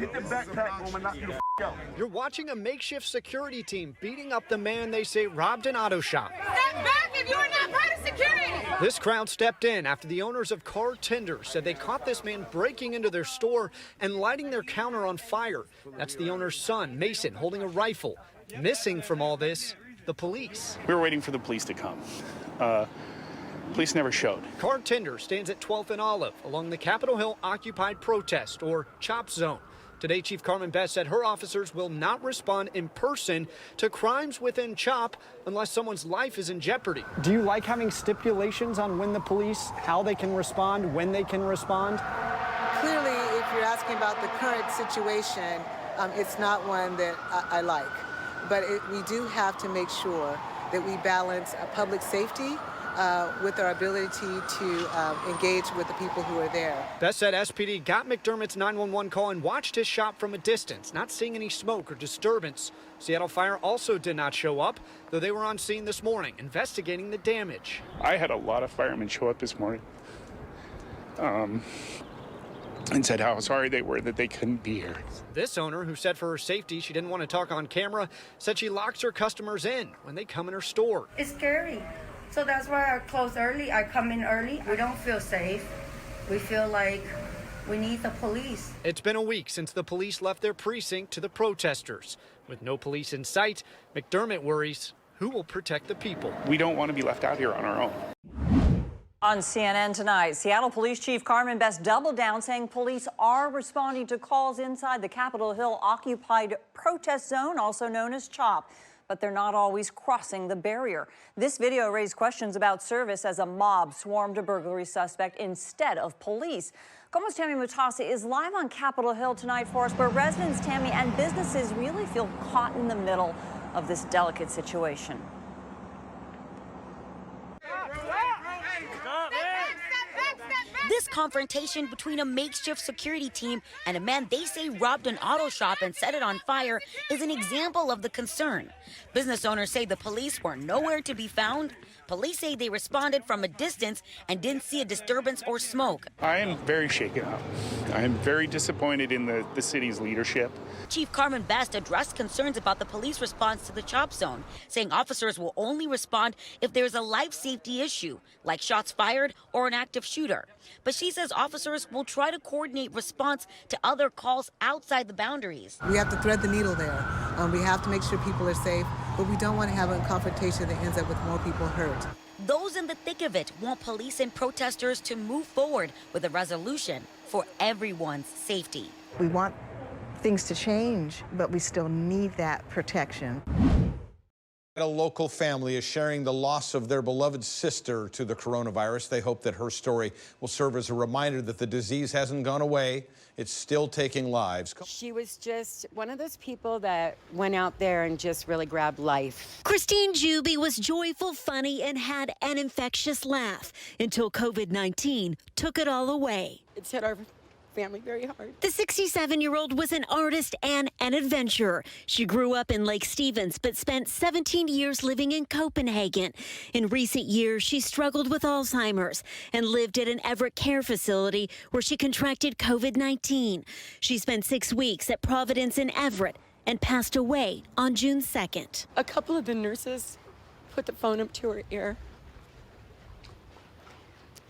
Get the backpack on and knock the out. You're watching a makeshift security team beating up the man they say robbed an auto shop. Step back if you are not part of security. This crowd stepped in after the owners of Car Tender said they caught this man breaking into their store and lighting their counter on fire. That's the owner's son, Mason, holding a rifle. Missing from all this, the police. We were waiting for the police to come. Police never showed. Car Tender stands at 12th and Olive along the Capitol Hill Occupied Protest, or CHOP Zone. Today, Chief Carmen Best said her officers will not respond in person to crimes within CHOP unless someone's life is in jeopardy. Do you like having stipulations on when the police, how they can respond, when they can respond? Clearly, if you're asking about the current situation, it's not one that I like. But we do have to make sure that we balance public safety with our ability to engage with the people who are there. Best said SPD got McDermott's 911 call and watched his shop from a distance, not seeing any smoke or disturbance. Seattle Fire also did not show up, though they were on scene this morning investigating the damage. I had a lot of firemen show up this morning and said how sorry they were that they couldn't be here. This owner, who said for her safety she didn't want to talk on camera, said she locks her customers in when they come in her store. It's scary. So that's why I close early. I come in early. We don't feel safe. We feel like we need the police. It's been a week since the police left their precinct to the protesters. With no police in sight, McDermott worries who will protect the people. We don't want to be left out here on our own. On CNN tonight, Seattle Police Chief Carmen Best doubled down, saying police are responding to calls inside the Capitol Hill Occupied Protest Zone, also known as CHOP. But they're not always crossing the barrier. This video raised questions about service as a mob swarmed a burglary suspect instead of police. KOMO's Tammy Mutasi is live on Capitol Hill tonight for us, where residents, Tammy, and businesses really feel caught in the middle of this delicate situation. This confrontation between a makeshift security team and a man they say robbed an auto shop and set it on fire is an example of the concern. Business owners say the police were nowhere to be found. Police say they responded from a distance and didn't see a disturbance or smoke. I am very shaken up. I am very disappointed in the city's leadership. Chief Carmen Best addressed concerns about the police response to the CHOP zone, saying officers will only respond if there's a life safety issue, like shots fired or an active shooter. But she says officers will try to coordinate response to other calls outside the boundaries. We have to thread the needle there. We have to make sure people are safe, but we don't want to have a confrontation that ends up with more people hurt. Those in the thick of it want police and protesters to move forward with a resolution for everyone's safety. We want things to change, but we still need that protection. A local family is sharing the loss of their beloved sister to the coronavirus. They hope that her story will serve as a reminder that the disease hasn't gone away. It's still taking lives. She was just one of those people that went out there and just really grabbed life. Christine Juby was joyful, funny, and had an infectious laugh until COVID-19 took it all away. It's hit our family very hard. The 67-year-old was an artist and an adventurer. She grew up in Lake Stevens, but spent 17 years living in Copenhagen. In recent years, she struggled with Alzheimer's and lived at an Everett care facility where she contracted COVID-19. She spent 6 weeks at Providence in Everett and passed away on June 2nd. A couple of the nurses put the phone up to her ear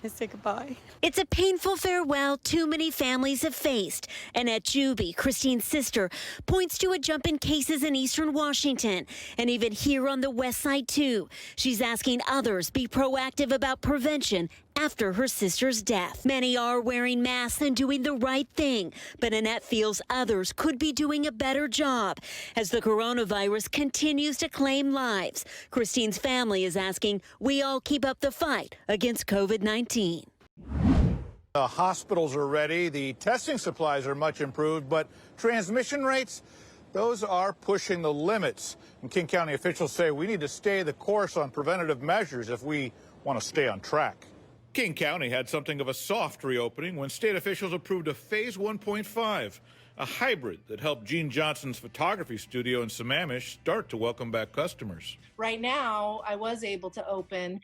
and say goodbye. It's a painful farewell too many families have faced. Annette Juby, Christine's sister, points to a jump in cases in eastern Washington and even here on the west side too. She's asking others be proactive about prevention after her sister's death. Many are wearing masks and doing the right thing, but Annette feels others could be doing a better job as the coronavirus continues to claim lives. Christine's family is asking we all keep up the fight against COVID-19. The hospitals are ready. The testing supplies are much improved, but transmission rates, those are pushing the limits. And King County officials say we need to stay the course on preventative measures if we want to stay on track. King County had something of a soft reopening when state officials approved a Phase 1.5, a hybrid that helped Gene Johnson's photography studio in Sammamish start to welcome back customers. Right now, I was able to open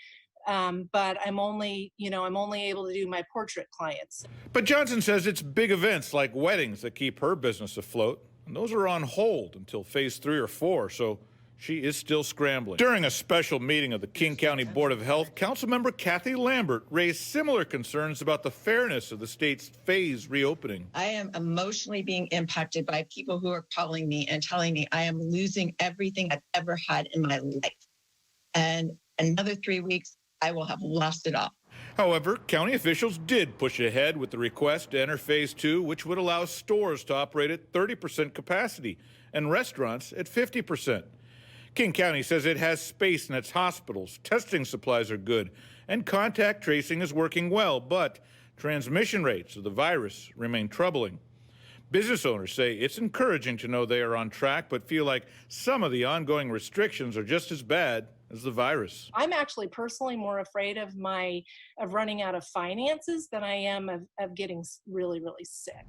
but I'm only able to do my portrait clients. But Johnson says it's big events like weddings that keep her business afloat, and those are on hold until phase 3 or 4, so she is still scrambling. During a special meeting of the King County Board of Health, Councilmember Kathy Lambert raised similar concerns about the fairness of the state's phase reopening. I am emotionally being impacted by people who are calling me and telling me I am losing everything I've ever had in my life. And another 3 weeks, I will have lost it all. However, county officials did push ahead with the request to enter phase 2, which would allow stores to operate at 30% capacity and restaurants at 50%. King County says it has space in its hospitals, testing supplies are good, and contact tracing is working well, but transmission rates of the virus remain troubling. Business owners say it's encouraging to know they are on track, but feel like some of the ongoing restrictions are just as bad as the virus. I'm actually personally more afraid of running out of finances than I am of getting really, really sick.